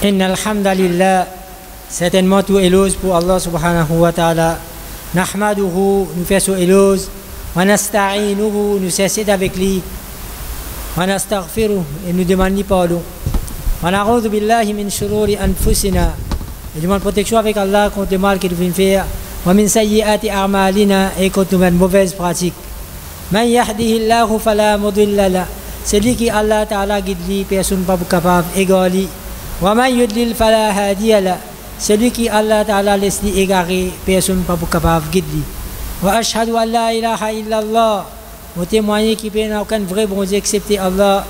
إن الحمد لله certainement tout éloge pour Allah subhanahu wa ta'ala. Nahmaduhu, nous faisons éloge. Wa nasta'inuhu, nous cessons avec lui. Wa nastaghfiruh, et nous demandons pardon. Wa na'udhu billahi min shururi anfusina, et demande protection avec Allah contre le mal qu'il vient faire. Wa min sayyiati a'malina, et contre nos mauvaises pratiques. Man yahdihillahu fala mudilla la, celui qui Allah ta'ala guide lui, personne pas capable d'égaler. Wa man yudlil fala hadiya la, celui qui Allah ta'ala laisse lui égarer, personne pas capable de guider. Wa ashhadu an la ilaha illallah, nous témoignons qu'il n'y a aucun vrai bon Dieu excepté Allah.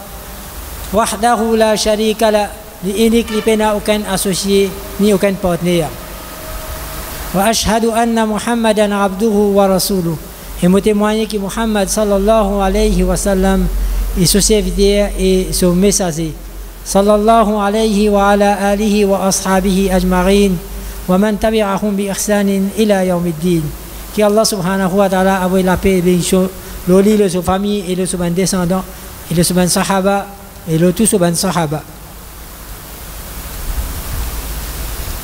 Wahdahu la sharika la, l'unique, il n'y a aucun associé ni aucun partenaire. Wa ashhadu anna Muhammadan abduhu wa rasuluh, et nous témoignons que Muhammad sallallahu alayhi wa sallam est son serviteur et son messager. sallallahu alayhi wa ala alihi wa ashabihi ajma'in wa man tabi'ahum bi ihsanin ila yawmiddin. Que Allah subhanahu wa ta'ala ait la paix et bénédiction l'oli de sa famille et de ses descendants et de ses sahaba et de tous ses sahaba.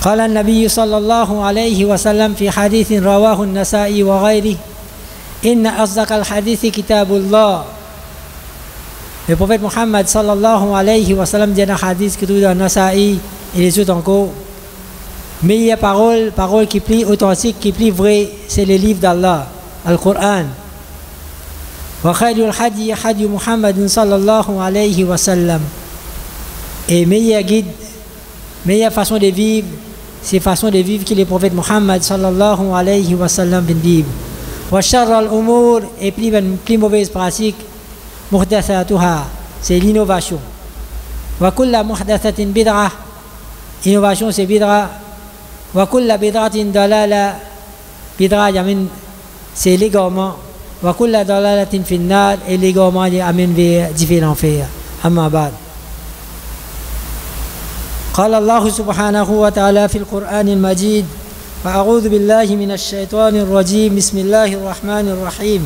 قال النبي صلى الله عليه وسلم في حديث رواه النسائي وغيره إن أصدق الحديث كتاب الله. Le prophète Muhammad sallallahu alayhi wa sallam dit dans un hadith qui trouve dans Nasa'i et les autres encore, meilleure parole qui plie authentique, qui plie vrai, c'est le livre d'Allah, Al-Qur'an. Wa khayrul hadi hadi Muhammad sallallahu alayhi wa sallam. Et meilleur guide, meilleure façon de vivre, c'est façon de vivre que le prophète Muhammad sallallahu alayhi wa sallam vient vivre. Wa sharral umur, et plus mauvaise pratique, muhdathatuha, c'est l'innovation. Wa kulla muhdathatin bid'ah, innovation c'est bid'ah. Wa kulla bid'atin dalala, bid'ah yamin c'est l'égarement. Wa kulla dalalatin finnar, et l'égarement amène vers différents fers. Amma ba'd. قال الله سبحانه وتعالى في القرآن المجيد فأعوذ بالله من الشيطان الرجيم بسم الله الرحمن الرحيم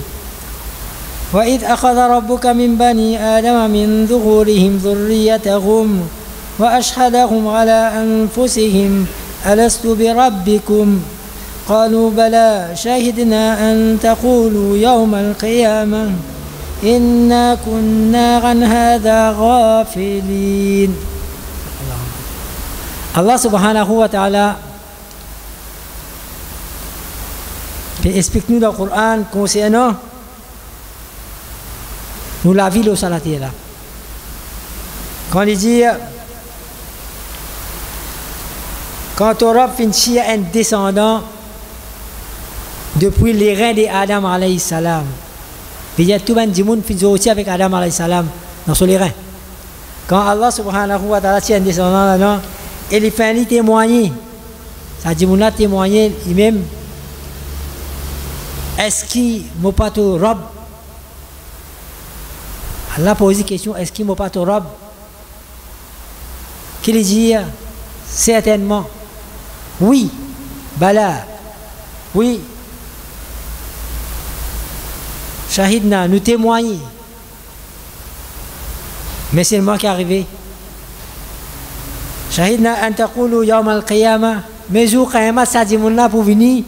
وإذ أخذ ربك من بني آدم من ظهورهم ذريتهم وأشهدهم على أنفسهم ألست بربكم قالوا بلى شهدنا أن تقولوا يوم القيامة إنا كنا عن هذا غافلين. Allah subhanahu wa ta'ala explique-nous dans le Coran concernant nous la vie au salatier là. Quand il dit quand on finit un descendant depuis les reins d'Adam alayhi salam, il y a tout le monde qui finit avec Adam alayhi salam dans sur les reins. Quand Allah subhanahu wa ta'ala tient un descendant là-dedans, et il fait témoigner, ça dit mon a témoigné lui-même, est-ce qu'il m'a pas tout robe? Allah pose la question, est-ce qu'il m'a pas tout robe? Qu'il dit certainement oui, bala, oui, shahidna, nous témoignons, mais c'est le moment qui est arrivé. شهدنا أن تقولوا يوم القيامة مزو قيامة ساجمنا بوفيني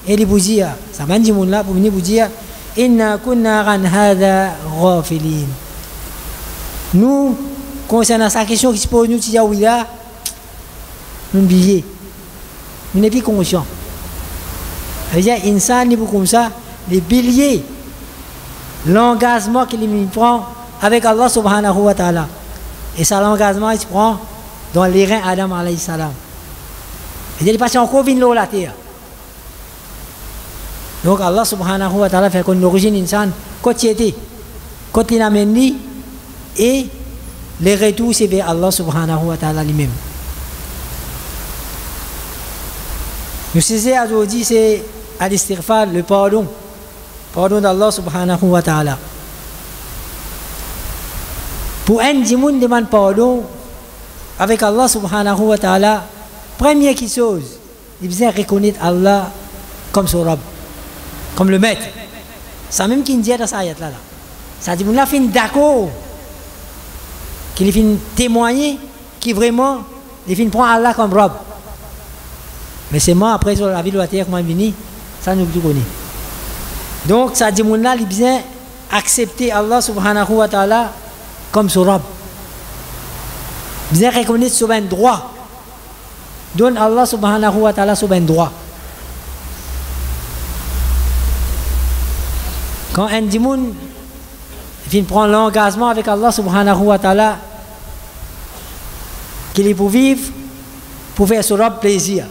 إلي بوزيا سمان جمنا بوفيني بوزيا إنا كنا عن هذا غافلين. Nous concernant sa question qui se pose nous disons oui là nous oublions nous n'est plus conscient. C'est-à-dire insan n'est pas comme ça les biliers l'engagement qu'il prend avec Allah subhanahu wa ta'ala et ça l'engagement il se prend dans les reins Adam alayhi salam. Il est passé encore vite l'eau la terre. Donc Allah subhanahu wa ta'ala fait qu'on origine insan quand il était, quand il amène lui et les retours c'est vers Allah subhanahu wa ta'ala lui-même. Nous savons aujourd'hui c'est al-istighfar, le pardon d'Allah subhanahu wa ta'ala. Pour un dimoun demande pardon avec Allah subhanahu wa ta'ala, première chose, il faisait reconnaître Allah comme son Rabb, comme le maître. C'est même qui dit dans cette ayat-là. Ça dit, on a fait d'accord qu'il fait témoigner qui vraiment il finit prendre Allah comme robe. Mais c'est moi, après, sur la vie de la terre, comment il vient, ça nous tout connaît. Donc, ça dit, mon il bien accepter Allah subhanahu wa ta'ala comme son robe. Bien reconnaître son ben droit. Donne Allah subhanahu wa ta'ala son ben droit. Quand un dimoun vient prendre l'engagement avec Allah subhanahu wa ta'ala, qu'il est pour vivre, pour faire son robe plaisir.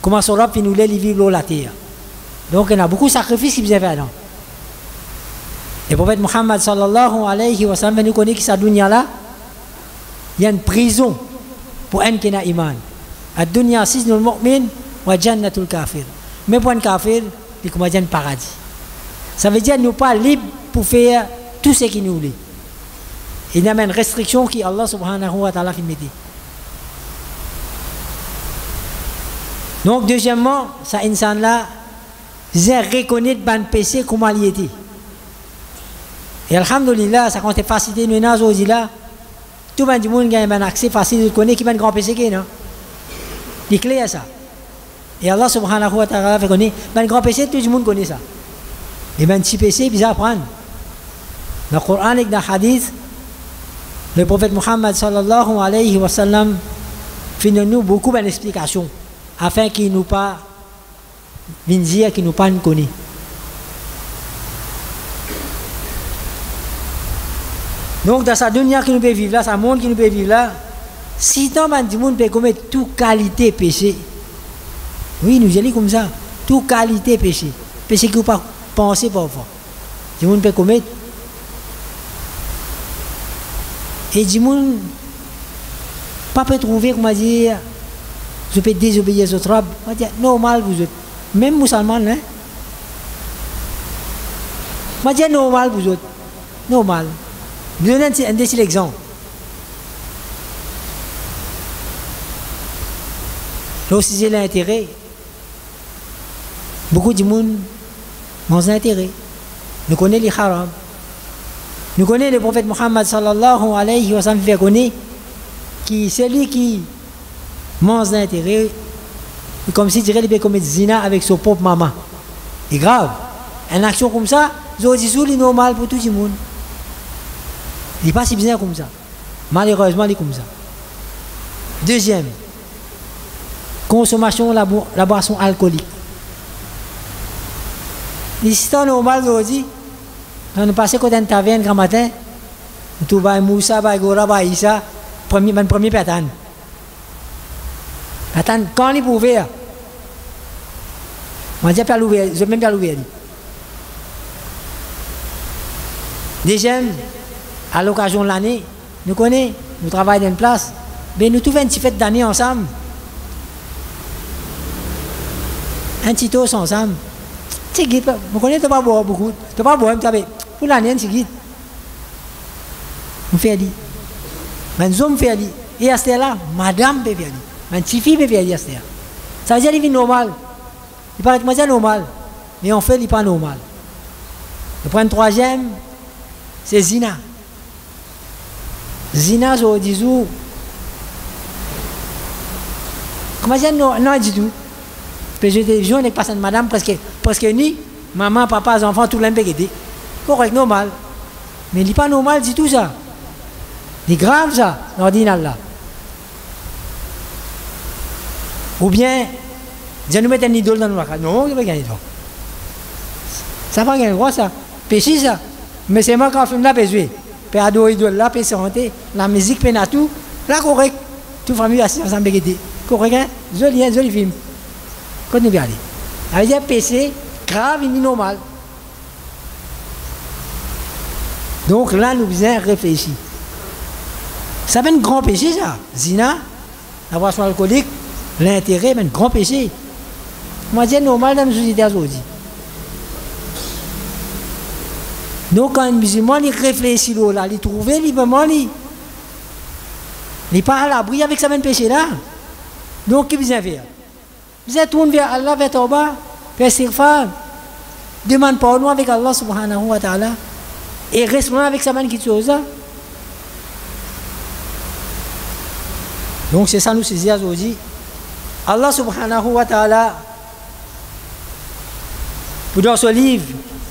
Comment son robe nous les vivre la terre. Donc il y a beaucoup de sacrifices qui bien fait. Et le prophète Muhammad sallallahu alayhi wa sallam nous connaît que cette dunya là, il y a une prison pour un qui n'a iman. La dunya sijnul mu'min wa jannatul kafir. Mais pour un kafir, il commence un paradis. Ça veut dire que nous ne sommes pas libres pour faire tout ce qu'il nous voulait. Il y a une restriction qui Allah subhanahu wa ta'ala fait mettre. Donc deuxièmement, ça insan là, j'ai reconnu ban péché comment il était. Et alhamdulillah, ça compte faciliter nous nazo là. Tout le monde a un accès facile de connaître qui est un grand péché qui non. C'est clair ça. Et Allah subhanahu wa ta'ala fait connaître un grand péché, tout le monde connaît ça. Et un petit péché, il faut apprendre. Dans le Coran et dans le hadith, le prophète Muhammad sallallahu alayhi wa sallam fait nous beaucoup d'explications afin qu'il nous pas dire qu'il nous pas connaît. Donc dans sa dunya qui nous peut vivre là, sa monde qui nous peut vivre là, si tant de monde peut commettre toute qualité péché, oui nous allons comme ça, toute qualité péché, péché qui ne pas penser parfois, du monde peut commettre. Et du monde pas peut trouver comment dire, je peux désobéir aux autres, on va dire normal vous êtes, même musulmans hein, on va dire normal vous êtes, normal. Je donne un décile exemple. Là aussi j'ai l'intérêt. Beaucoup de monde mangent l'intérêt. Nous connaissons les haram. Nous connaissons le prophète Muhammad sallallahu alayhi wa sallam fait connaître qui celui qui mange l'intérêt, comme si dirait il peut commettre zina avec son propre maman. C'est grave. Une action comme ça, c'est normal pour tout le monde. Il n'est pas si bien comme ça. Malheureusement, il est comme ça. Deuxième, consommation de la boisson alcoolique. L'histoire normale aujourd'hui, quand nous passons côté une taverne grand matin, nous trouvons Moussa, Gora, Issa, premier pétane. Pétane, quand il est ouvert, on va dire pas l'ouvert, je vais même pas l'ouvert. Deuxième, à l'occasion de l'année, nous connaissons, nous travaillons dans une place, mais nous trouvons une petite fête d'année ensemble. Un petit toast ensemble. Tu sais, vous connaissez, tu ne peux pas boire beaucoup. Tu ne peux pas boire, pour l'année, tu sais, on fait dit. Un homme fait dit. Et à ce là, madame peut faire dit. Une petite fille peut faire dit à ce là. Ça veut dire qu'il est normal. Il paraît que moi, c'est normal. Mais en fait, il n'est pas normal. Le point troisième, c'est zina. Zina, je dis où? Comment dire non, non, du tout. Parce que je télévision avec personne madame presque ni maman, papa, les enfants, tout le monde est correct, normal. Mais il n'est pas normal du tout ça. Il est grave ça, l'ordinaire là. Ou bien, je nous mets un idole dans nos vacances. Non, il n'y a pas un idole. Ça va gagner quoi ça? Péché ça. Mais c'est moi quand je fais la péché. Puis ado idole là, puis santé, la musique, puis tout. Là, correct. Toute famille assise ensemble, correct, hein? Joli film. Quand nous regardons. Ça veut dire péché, grave et normal. Donc là, nous devons réfléchir. Ça fait un grand péché, ça. Zina, la boisson alcoolique, l'intérêt, mais un grand péché. Moi, c'est normal dans nos sociétés aujourd'hui. Donc, quand un musulman il réfléchit là, il trouve librement, il n'est pas à l'abri avec ce même péché-là. Donc, qu'est-ce qu'il vient faire? Vous êtes tourné vers Allah, vers Tauba, vers Sirfa, demande pardon avec Allah subhanahu wa ta'ala, et reste avec sa main qui chose. Donc c'est ça nous saisir aujourd'hui. Allah subhanahu wa ta'ala, dans ce livre,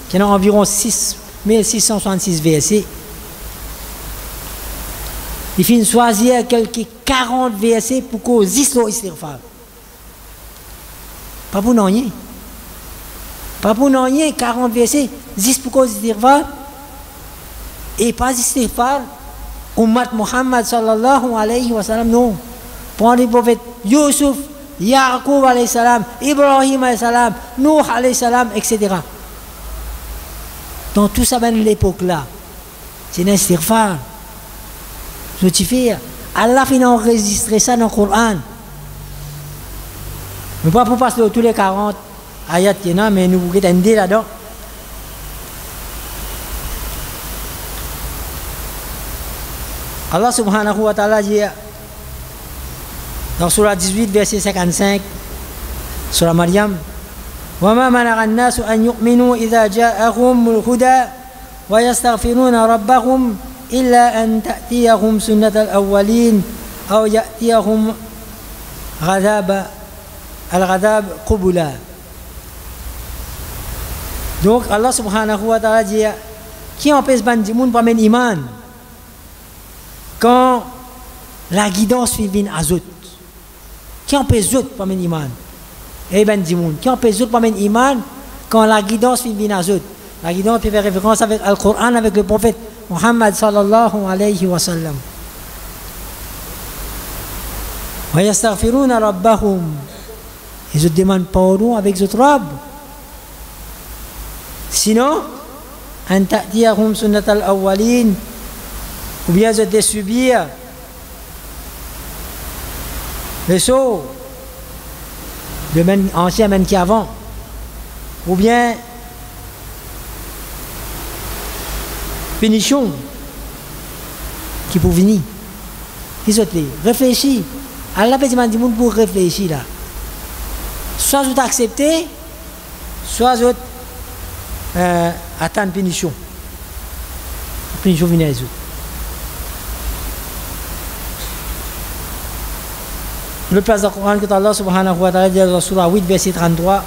qui a environ 6666 versets, il finit choisir quelques 40 versets pour causer l'istighfar. Pas pour non rien. Pas pour non rien, 40 versets, 10 pour causer l'istighfar. Et pas l'istighfar, Ummat Muhammad sallallahu alayhi wa sallam, non. Pour les prophètes Yusuf, Yaqub alayhi salam, Ibrahim alayhi salam, Nuh alayhi salam, etc. Dans tout ça, ben l'époque là, c'est un istighfar. Je te fais, Allah finit enregistrer ça dans le Coran. Mais pas pour passer tous les 40 ayats qu'il y a, mais nous vous entendez là-dedans. Allah subhanahu wa ta'ala dit dans surah 18 verset 55 surah Maryam وَمَا مَنَعَ النَّاسُ أَنْ يُؤْمِنُوا إِذَا جَاءَهُمُ الْهُدَى وَيَسْتَغْفِرُونَ رَبَّهُمْ إِلَّا أَنْ تَأْتِيَهُمْ سُنَّةَ الْأَوَّلِينَ أَوْ يَأْتِيَهُمْ الْغَضَبُ قُبُلًا. Donc Allah subhanahu wa ta'ala dit qui empêche bandi moun pas men iman quand la guidance vient à eux, qui empêche eux pas men iman, et ben dimoun, qui empêche eux pas men iman quand la guidance vient à eux. La guidance peut faire référence avec le Coran, avec le prophète Muhammad sallallahu alayhi wa sallam. Wa yastaghfiruna rabbahum, ils demandent pardon avec ce Rabb. Sinon, an ta'tiyahum sunnatal awwalin, ou bien de subir le saut de ancien men qui avant, ou bien punition qui pour venir. Qui sont les réfléchis. Allah peut demander pour réfléchir là. Soit vous acceptez, soit vous attendez punition. Punition vient les autres. Le place du Coran que Allah subhanahu wa ta'ala dit dans surah 8 verset 33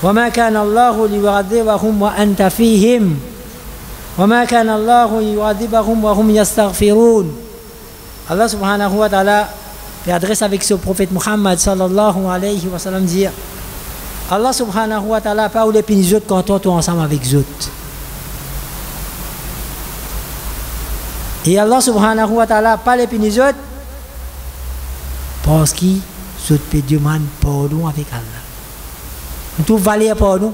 وَمَا كَانَ اللَّهُ لِيُعَذِّبَهُمْ وَأَنْتَ فِيهِمْ وَمَا كَانَ اللَّهُ لِيُعَذِّبَهُمْ وَهُمْ يَسْتَغْفِرُونَ. Allah subhanahu wa ta'ala fait adresse avec ce prophète Muhammad sallallahu alayhi wa sallam dire Allah subhanahu wa ta'ala pas ou les pénis autres quand on est ensemble avec eux. Et Allah subhanahu wa ta'ala pas les pénis autres parce qu'il se peut demander pardon avec Allah. Tout valer pardon,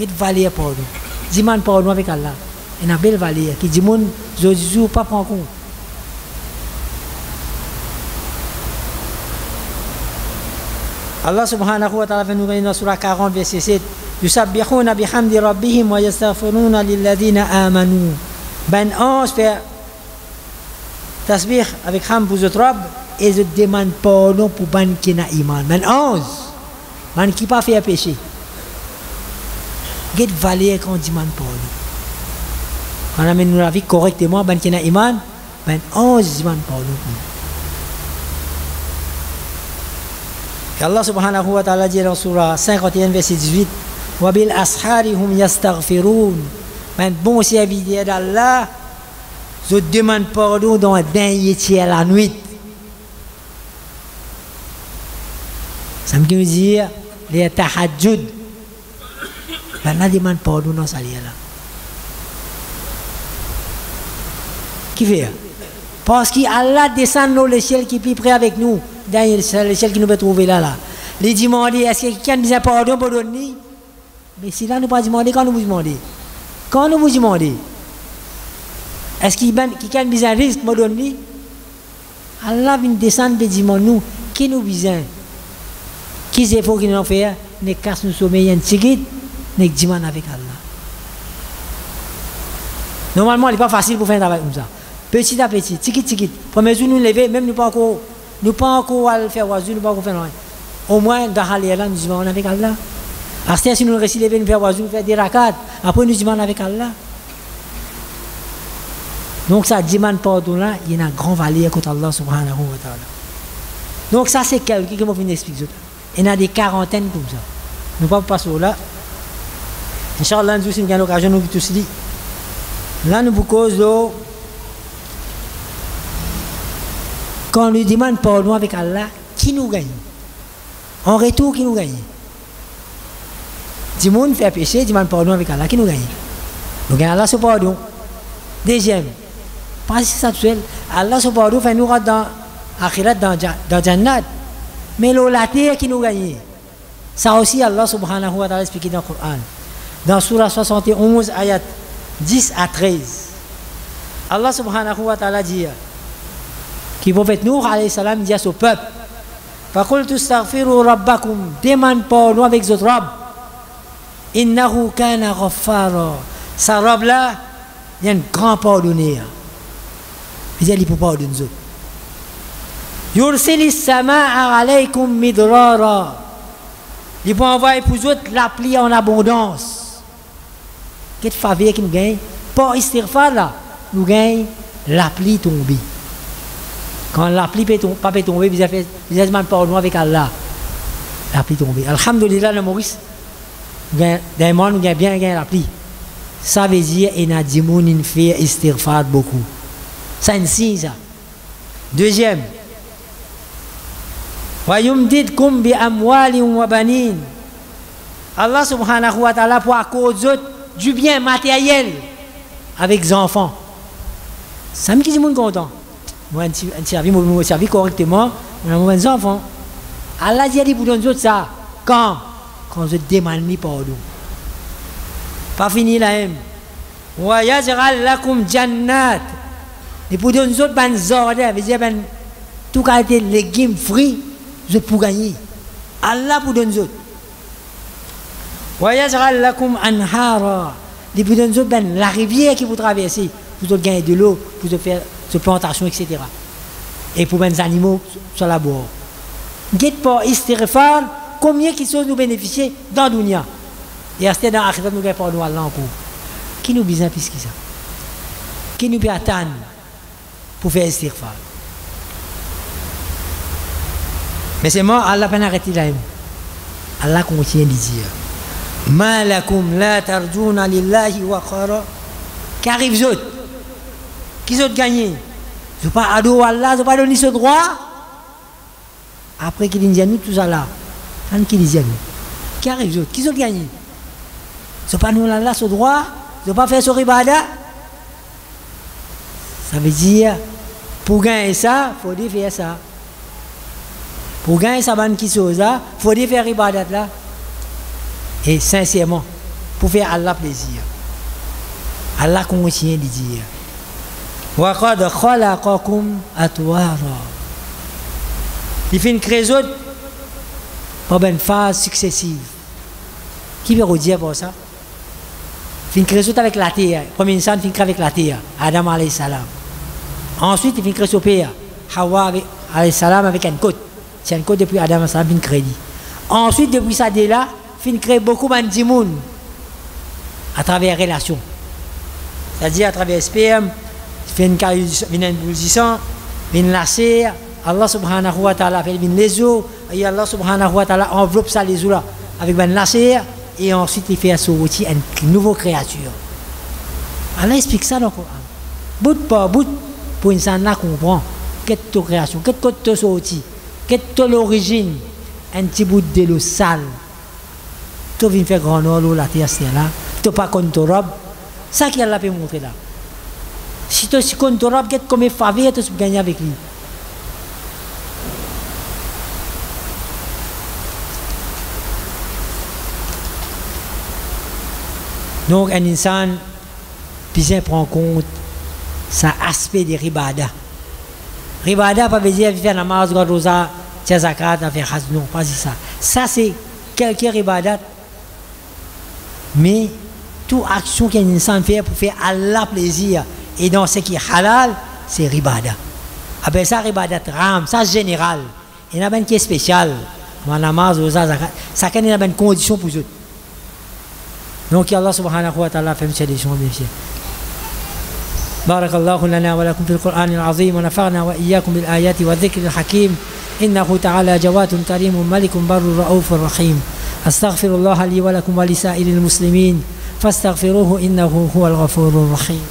il valer pardon. Demande pardon avec Allah. Et une belle valeur qui dit mon Jésus pas prendre compte. Allah subhanahu wa ta'ala nous dit dans surah 40 verset 7 yusabbihuna bihamdi rabbihim wa yastaghfiruna lilladhina amanu. Ben 11 fait tasbih avec ham pour le Rabb et je demande pardon pour ban qui n'a iman. Ben 11 ban qui pas fait péché. Get valeur quand demande pardon. Quand on amène la vie correctement ban qui n'a iman, ben 11 demande pardon. Et Allah subhanahu wa ta'ala dit dans surah 51 verset 18 wa bil ashari hum yastaghfirun. Ben bon serviteur d'Allah je demande pardon dans le dernier tiers la nuit. Ça me veut dire les tahajjud. Ben on demande pardon dans ça là. Qui fait? Parce qu'Allah descend dans le ciel qui est plus près avec nous. Dans le ciel qui nous peut trouver là. Les demander, est-ce que quelqu'un a besoin de pardon pour donner? Mais si là, nous ne pas demander, quand nous vous demandez? Quand nous vous demandez? Est-ce qu'il y a quelqu'un qui a besoin de risque pour donner? Allah vient descendre et demander nous, qui nous besoin? Qui c'est faut qu'il nous fait? Ne casse nous sommeiller un petit ne demande avec Allah. Normalement, il n'est pas facile pour faire un travail comme ça. Petit à petit, tiquit. Premier jour, nous lever, même nous pas encore faire oiseau, nous pas encore faire rien. Au moins, dans la là, nous demandons avec Allah. Après, si nous réussissons lever, nous faire oiseau, nous faire des rakats, après nous demandons avec Allah. Donc, ça demande pardon là, il y a une grande valeur contre Allah subhanahu wa ta'ala. Donc ça c'est quelqu'un qui m'a fait expliquer. Il y en a des quarantaines comme ça. Nous ne pouvons pas passer là. Inch'Allah, nous avons l'occasion de nous tous dire. Là, nous vous causons. Quand on lui demande pardon avec Allah, qui nous gagne? En retour, qui nous gagne? Si le monde fait péché, demande pardon avec Allah, qui nous gagne? Nous gagnons Allah ce pardon. Deuxième, pas si ça tout seul. Allah ce pardon fait nous rentrer dans l'akhirat, dans Jannat. Mais la terre qui nous gagne. Ça aussi, Allah subhanahu wa ta'ala expliqué dans le Coran. Dans Surah 71, ayat 10 à 13. Allah subhanahu wa ta'ala dit qui prophète Nuh alayhi salam dit à son peuple فَقُلْتُ اسْتَغْفِرُوا رَبَّكُمْ demande pardon avec votre Rabb إِنَّهُ كَانَ غَفَّارًا sa Rabb là il y a un grand pardonneur il dit il peut pardonner nous autres يُرْسِلِ السَّمَاءَ عَلَيْكُمْ مِدْرَارًا il peut envoyer pour vous la pluie en abondance quelle faveur qui nous gagne pas istighfar là nous gagne la pluie tombée. Quand la pluie ne peut pas tomber, vous avez demandé pardon avec Allah. La pluie tombe. Alhamdulillah, le Maurice, dans le monde, nous avons bien gagné la pluie. Ça veut dire qu'il y a des gens qui font istighfar beaucoup. Ça c'est un signe, ça. Deuxième. وَيُمْدِدْكُمْ بِأَمْوَالٍ وَبَنِينَ Allah subhanahu wa ta'ala pour à cause du bien matériel avec les enfants. Ça me dit que les gens sont contents. Moi, un servi correctement, on a des enfants. Allah dit pour nous autres ça. Quand je demande pardon. Pas fini là même. Wa yaj'al lakum jannat. Et pour nous autres, ben jardin, veut dire ben tout qualité légumes, fruits, je pour gagner. Allah pour nous autres. Wa yaj'al lakum anhara. Et pour nous autres, ben la rivière qui vous traversez, pour vous gagner de l'eau, pour vous faire de plantation, etc. Et pour les animaux sur la boire. Guette pas istighfar, combien qui sont nous bénéficier dans le dunya. Et rester dans l'akhirat, nous gagnons pas nous Allah encore. Qui nous besoin plus que ça? Qui nous peut attendre pour faire istighfar? Mais c'est moi, Allah n'a pas arrêté là. Allah continue de dire Ma lakum la tarjuna lillahi wa khara. Qu'arrive autres? Qui ont gagné? Ils n'ont pas adoré Allah, ils n'ont pas donné ce droit. Après qu'ils disent nous, tout ça là. Qui disent nous? Qui arrive autres? Qui ont gagné? Ils n'ont pas donné Allah ce droit, ils n'ont pas fait ce ribada. Ça veut dire, pour gagner ça, il faut faire ça. Pour gagner ça, il faut faire ribadat là. Et sincèrement, pour faire Allah plaisir. Allah continue de dire. وَقَدْ خَلَقَكُمْ أَطْوَارًا. Il fait une création par une phase successive. Qui veut redire pour ça? Il fait une création avec la terre. Premier insan, il fait avec la terre. Adam alayhi salam. Ensuite, il fait une création père. Hawa alayhi salam avec une côte. C'est une côte depuis Adam alayhi salam, il fait une crédit. Ensuite, depuis ça, dès là, il fait créer beaucoup de dimoun à travers relation. C'est-à-dire à travers sperme. Fait une ébullition, une lacère, Allah subhanahu wa ta'ala fait les eaux, et Allah subhanahu wa ta'ala enveloppe ça les eaux là avec une lacère, et ensuite il fait sortir une nouvelle créature. Allah explique ça dans le Coran. Bout par bout, pour une personne là comprend, quelle est ta création, quelle est ta sortie, quelle est l'origine, un petit bout de l'eau sale. Tu viens faire grand l'eau, la terre c'est là, tu n'as pas contre ton robe, ça qui Allah peut montrer là. Si tu es contre ton robe, comme faveur, tu peux gagner avec lui. Donc, un insan, bien prend compte ça aspect des ribada. Ribada, pas veut dire faire namaz, rosa, faire zakat, faire hajj, non, pas ça. Ça, c'est quelques ribadat. Mais, toute action qu'un insan fait pour faire Allah plaisir, et dans ce qui est halal, c'est ribada. Après ça, ribadat ram, ça c'est général. Il y en a une qui est spéciale. Namaz, rosa, zakat, ça il y a une condition pour eux. Donc, Allah subhanahu wa ta'ala fait une des choses, bien بارك الله لنا ولكم في القرآن العظيم ونفعنا وإياكم بالآيات والذكر الحكيم إنه تعالى جواد كريم ملك بر رؤوف رحيم أستغفر الله لي ولكم ولسائر المسلمين فاستغفروه إنه هو الغفور الرحيم.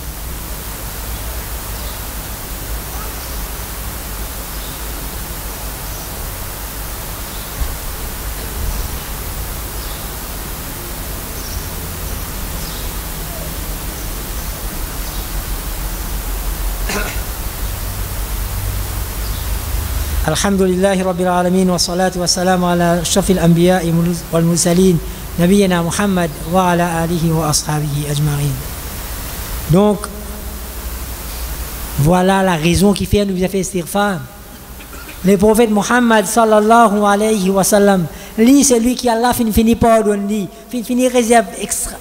الحمد لله رب العالمين والصلاة والسلام على أشرف الأنبياء والمرسلين نبينا محمد وعلى آله وأصحابه أجمعين. Donc voilà la raison qui fait nous a fait istighfar. Le prophète Muhammad sallallahu alayhi wa sallam, lui c'est lui qui Allah finit pardonner, finit réserve extra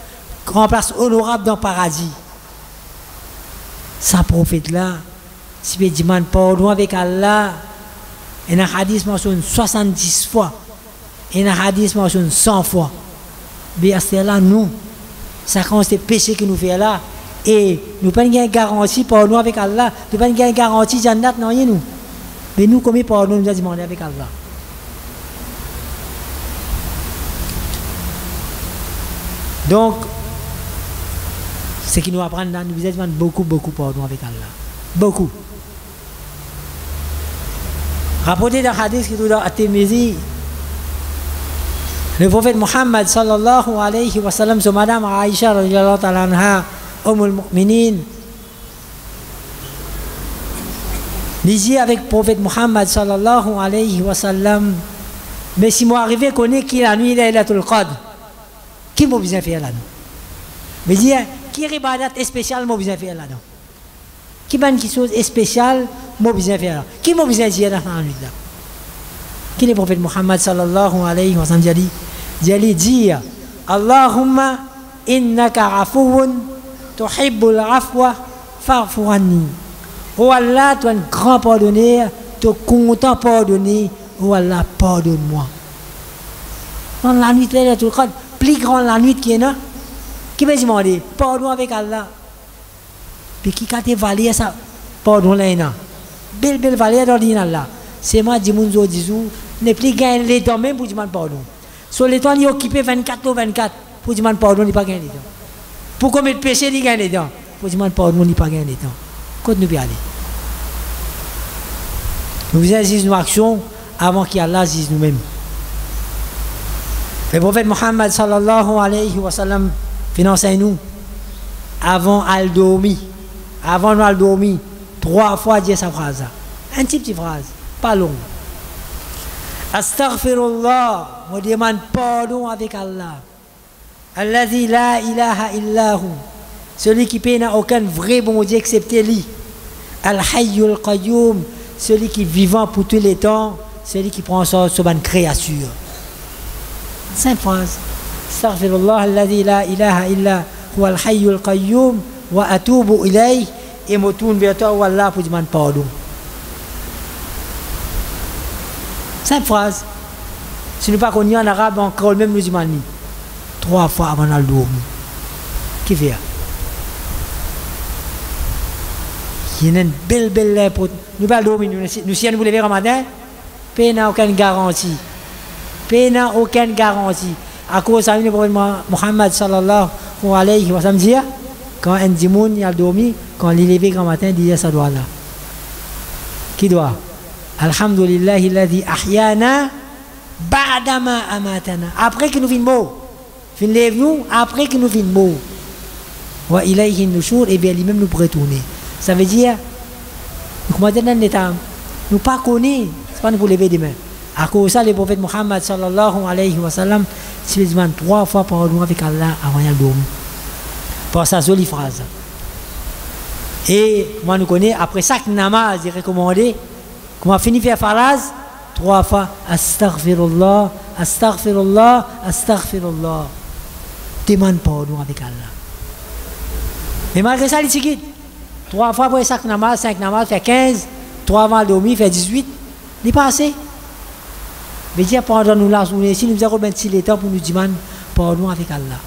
grand place honorable dans le paradis. Ce prophète là, si vous demandez pardon avec Allah, et un hadith mentionne 70 fois, et un hadith mentionne 100 fois. Bien, c'est là, nous, ça consiste des péchés que nous faisons là, et nous n'avons pas une garantie pour nous avec Allah, nous n'avons pas une garantie Jannat, non, nous. Mais nous, comme pour nous, nous avons demandé avec Allah. Donc, ce qui nous apprend là, nous demandons beaucoup pour nous avec Allah. Beaucoup. Rapporté dans le hadith qui est dans At-Tirmidhi, le prophète Muhammad sallallahu alayhi wa sallam, sur madame Aïcha radhiyallahu ta'ala anha, Ummul Mu'minin, disait avec le prophète Muhammad sallallahu alayhi wa sallam, mais si moi arrivé connaître qui la nuit Laylatul Qadr, qui m'a besoin faire là-dedans? Mais dit qui ibadat spécial m'a besoin faire là-dedans? Qui ban qui chose spéciale m'a besoin faire là? Qui m'a besoin dire dans la nuit là? Qui le prophète Muhammad sallallahu alayhi wa sallam dit Allahumma innaka afuwun tuhibbul afwa fa'fu anni. Oh Allah, tu es un grand pardonneur, tu es content pardonner. Oh Allah, pardonne-moi. Dans la nuit, plus grande la nuit qui est là, qui peut demander pardon avec Allah. Puis qui a valé ça, pardon là, belle valeur dans Allah. C'est moi, Dimunzo Dizou, n'est plus gagné les temps même pour demander pardon. Sur les temps, il est occupé 24 ou 24 pour demander pardon, il n'est pas gagné les temps. Pour commettre péché, il gagne les temps. Pour demander pardon, il n'est pas gagné les temps. Quand nous y aller. Nous faisons nos actions avant qu'Allah dise nous-mêmes. Le prophète Muhammad sallallahu alayhi wa sallam finance nous avant al dormir. Avant de dormir, 3 fois dire sa phrase. Un petite phrase, pas longue. Astaghfirullah, je demande pardon avec Allah. Alladhi la ilaha illahu. Celui qui n'a aucun vrai bon Dieu excepté lui. Al-Hayyul Qayyum, celui qui est vivant pour tous les temps, celui qui prend soin de une créature. 5 phrases. Astaghfirullah alladhi la ilaha illa huwa al-Hayyul Qayyum wa atubu ilayh, et me tourne vers toi, Allah, pour demander pardon. 5 phrases. Si nous ne pas connu en arabe, encore même nous demandons 3 fois avant de dormir. Qui fait? Il y a une belle lettre. Nous pas dormir. Nous si nous voulons lever un matin, paix n'a aucune garantie. Paix n'a aucune garantie. À cause de ça, le prophète Muhammad sallallahu alayhi wa sallam dit, quand un dimoun a dormi, quand il est levé grand matin, il dit ça doit là. Qui doit? Alhamdulillahi alladhi ahyana ba'dama amatana. Après que nous finissons mort. Fin lève-nous après que nous finissons mort. Wa ilayhi nushur, et bien lui-même nous pourrait tourner. Ça veut dire, nous ne pas connaître, c'est pas nous pour lever demain. À cause de ça, le prophète Muhammad sallallahu alayhi wa sallam, s'il les demande 3 fois pardon avec Allah avant de dormir. Pour sa jolie phrase. Et moi, nous connaissons, après chaque namaz, il est recommandé, comment finir faire phrase 3 fois, astaghfirullah, astaghfirullah, astaghfirullah. Demande pardon avec Allah. Mais malgré ça, il dit 3 fois pour chaque namaz, 5 namaz, fait 15, 3 avant de dormir, fait 18. Il n'est pas assez. Mais dire pendant nous la journée, si nous avons 26 les temps pour nous demander pardon avec Allah.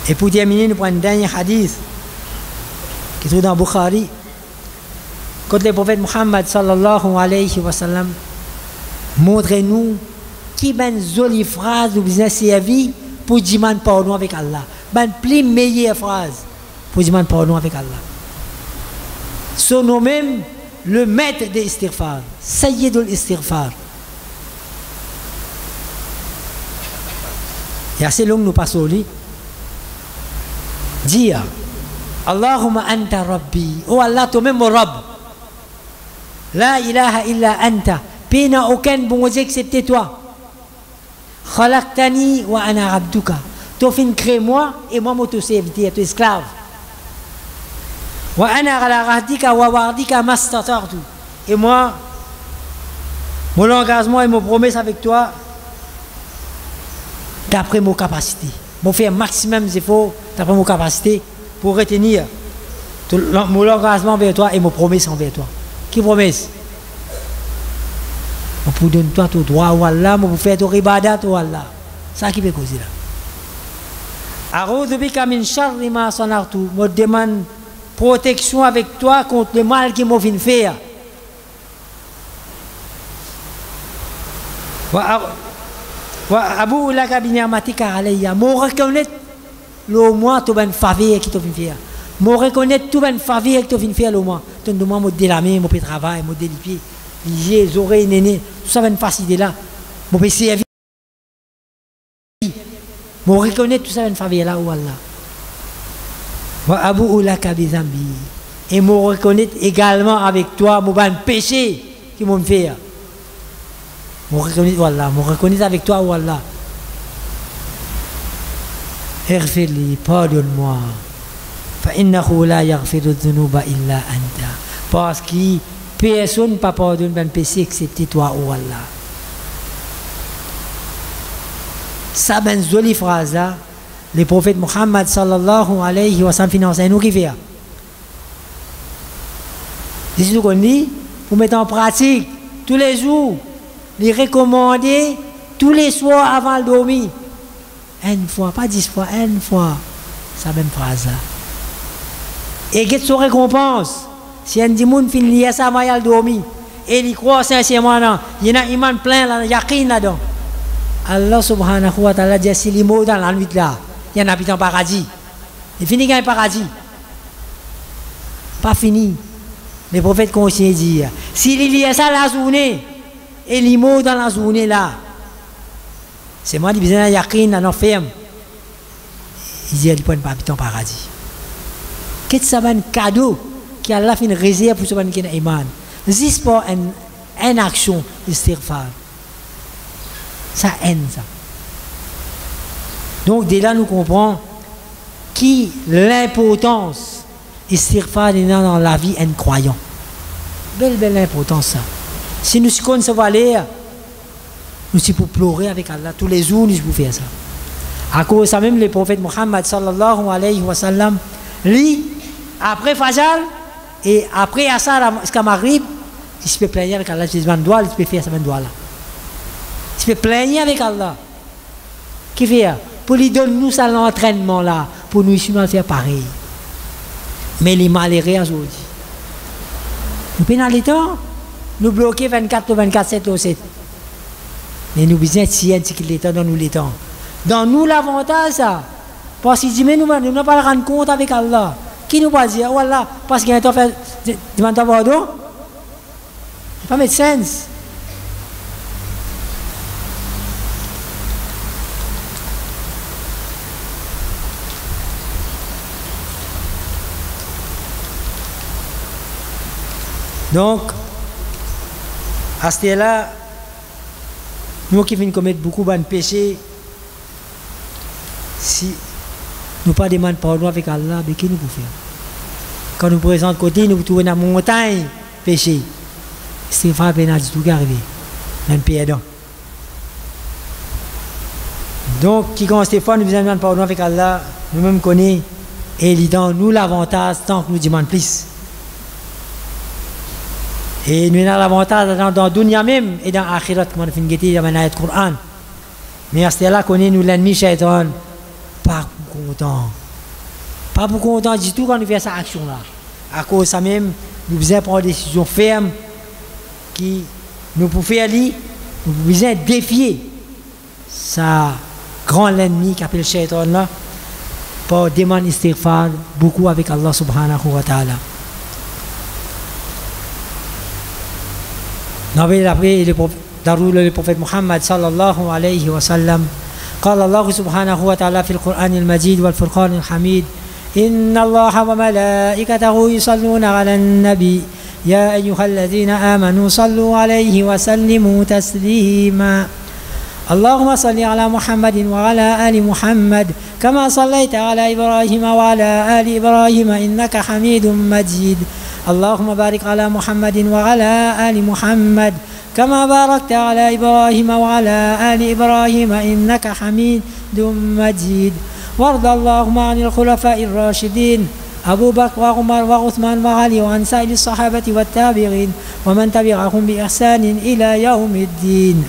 Et pour terminer, nous prenons un dernier hadith qui est dans Bukhari. quand le prophète Muhammad sallallahu alayhi wa sallam montre-nous qui ben jolie phrase ou bien servi pour demander pardon avec Allah. Ben plus meilleure phrase pour demander pardon avec Allah. Son nom même le maître de l'istighfar, Sayyidul Istighfar. Et assez long nous passons au lit. Dire Allahumma anta rabbi. Oh Allah, toi-même mon Rabb. La ilaha illa anta. Puis il n'y a aucun bon Dieu excepté toi. Khalaqtani wa ana abduka. Tu as fait créer moi et moi je suis serviteur, tu es esclave. Wa ana ala rahdika wa wa'dika mastatartu. Et moi, mon engagement et mon promesse avec toi, d'après mon capacité. Je fais un maximum d'efforts d'après mon capacité pour retenir mon engagement envers toi et mon promesse envers toi. Qui promesse? Je pour donner toi ton droit à Allah, je pour faire ton ibadat à Allah. C'est ça qui peut causer là. A'udhu bika min sharri ma sanartu. Je demande protection avec toi contre le mal qui m'a fait faire. Wa abu laka bi ni'matika alayya. Mo reconnaître le moins tout ben faveur qui t'a fait faire. Mo reconnaître tout ben faveur qui t'a fait faire le moins. Ton de moi mo délamé, mo peut travail, mo délipier, les oreilles néné, tout ça ben facile là. Mo peut servir. Mo reconnaître tout ça ben faveur là ou Allah. Wa abu laka bi zambi. Et mo reconnaître également avec toi mo ben péché qui m'ont fait. Je reconnais avec toi, oh Allah. Irfirli, pardonne-moi. فإنه لا يغفر الذنوب إلا أنت. Parce que personne ne peut pardonner un péché excepté toi, oh Allah. Ça, ben jolie phrase là, le prophète Muhammad sallallahu alayhi wa sallam finance nous qui fait. C'est ce qu'on dit, pour mettre en pratique tous les jours. Les recommander tous les soirs avant de dormir. Une fois, pas 10 fois, une fois. C'est la même phrase là. Et qu'est-ce que récompense? Si un dimoun finit ça avant de dormir, et il croit sincèrement, il y a un iman plein là, il y a rien là-dedans. Allah subhanahu wa ta'ala dit si les mots dans la nuit là, il y a un habitant paradis. Il finit dans le paradis. Pas fini. Les prophètes conseillent dire s'il y a ça la journée, et les mots dans la journée là, c'est moi qui disais, il y a rien dans nos fermes. Il dit, il ne peut pas habiter en paradis. Qu'est-ce que c'est un cadeau qui a la fin réserve pour ce qui est iman? C'est pas une action istighfar. Ça aide ça. Donc dès là nous comprenons qui l'importance istighfar dans la vie d'un croyant. Belle importance ça. Si nous connaissons ce valeur, nous sommes pour pleurer avec Allah. Tous les jours, nous sommes pour faire ça. À cause de ça même, le prophète Muhammad sallallahu alayhi wa sallam, lui, après Fajr, et après Asar, jusqu'à Maghrib, il se peut plaigner avec Allah. Il peut faire ça même doigt là. Il se peut plaigner avec Allah. Qui fait? Pour lui donner nous ça l'entraînement là, pour nous ici, nous faire pareil. Mais les malheureux aujourd'hui. Nous prenons le temps. Nous bloquons 24 ou 24, 7 ou 7. Mais nous besoin de tirer les temps dans nous les temps. Dans nous l'avantage ça. Parce qu'il dit, mais nous n'avons pas rendre compte avec Allah. Qui nous va dire, oh Allah, parce qu'il y a un temps fait, demande ta pardon. Ça ne pas mettre sens. Donc, à ce là, nous qui venons commettre beaucoup de péchés, si nous ne pas demandons pardon avec Allah, mais qui nous pouvons faire? Quand nous présentons côté, nous trouvons dans la montagne péché. C'est pas bien du tout arrivé. Dans le pays. Donc, qui quand Stéphane nous demande pardon avec Allah, nous-mêmes connaissons et il donne nous l'avantage tant que nous demandons plus. Et nous avons l'avantage dans le dunya même et dans l'akhirat, comme on a fait dans le Coran. Mais à ce là, connaît nous l'ennemi shaitan. Pas content. Pas content du tout quand nous faisons cette action-là. À cause de ça même, nous besoin prendre des décisions fermes qui nous pouvons faire lui, nous besoin défier sa grand ennemi qui appelle le shaitan là pour demander istighfar beaucoup avec Allah subhanahu wa ta'ala. Le prophète Muhammad sallallahu alayhi wa sallam قال الله سبحانه وتعالى في القرآن المجيد والفرقان الحميد إن الله وملائكته يصلون على النبي يا أيها الذين آمنوا صلوا عليه وسلموا تسليما اللهم صل على محمد وعلى آل محمد كما صليت على إبراهيم وعلى آل إبراهيم إنك حميد مجيد اللهم بارك على محمد وعلى آل محمد كما باركت على إبراهيم وعلى آل إبراهيم إنك حميد مجيد وارض اللهم عن الخلفاء الراشدين أبو بكر وعمر وعثمان وعلي وعن سائر الصحابة والتابعين ومن تبعهم بإحسان إلى يوم الدين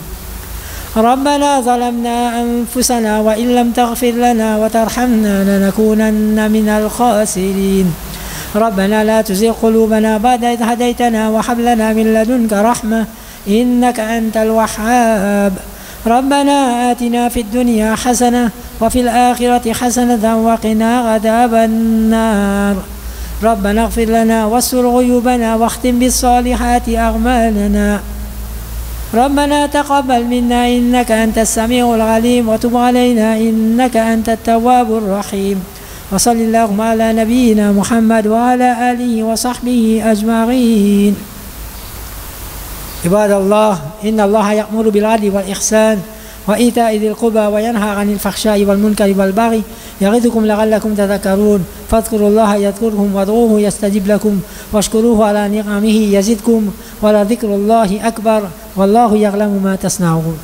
ربنا ظلمنا أنفسنا وإن لم تغفر لنا وترحمنا لنكونن من الخاسرين ربنا لا تزغ قلوبنا بعد إذ هديتنا وهب لنا من لدنك رحمة إنك أنت الوهاب ربنا آتنا في الدنيا حسنة وفي الآخرة حسنة وقنا عذاب النار ربنا اغفر لنا واستر عيوبنا واختم بالصالحات أعمالنا ربنا تقبل منا إنك أنت السميع العليم وتب علينا إنك أنت التواب الرحيم وصل اللهم على نبينا محمد وعلى آله وصحبه أجمعين عباد الله إن الله يأمر بالعدل والإحسان وإيتاء ذي القربى وينهى عن الفحشاء والمنكر والبغي يعظكم لعلكم تذكرون فاذكروا الله يذكركم وادعوه يستجب لكم واشكروه على نعمه يزدكم ولذكر الله أكبر والله يعلم ما تصنعون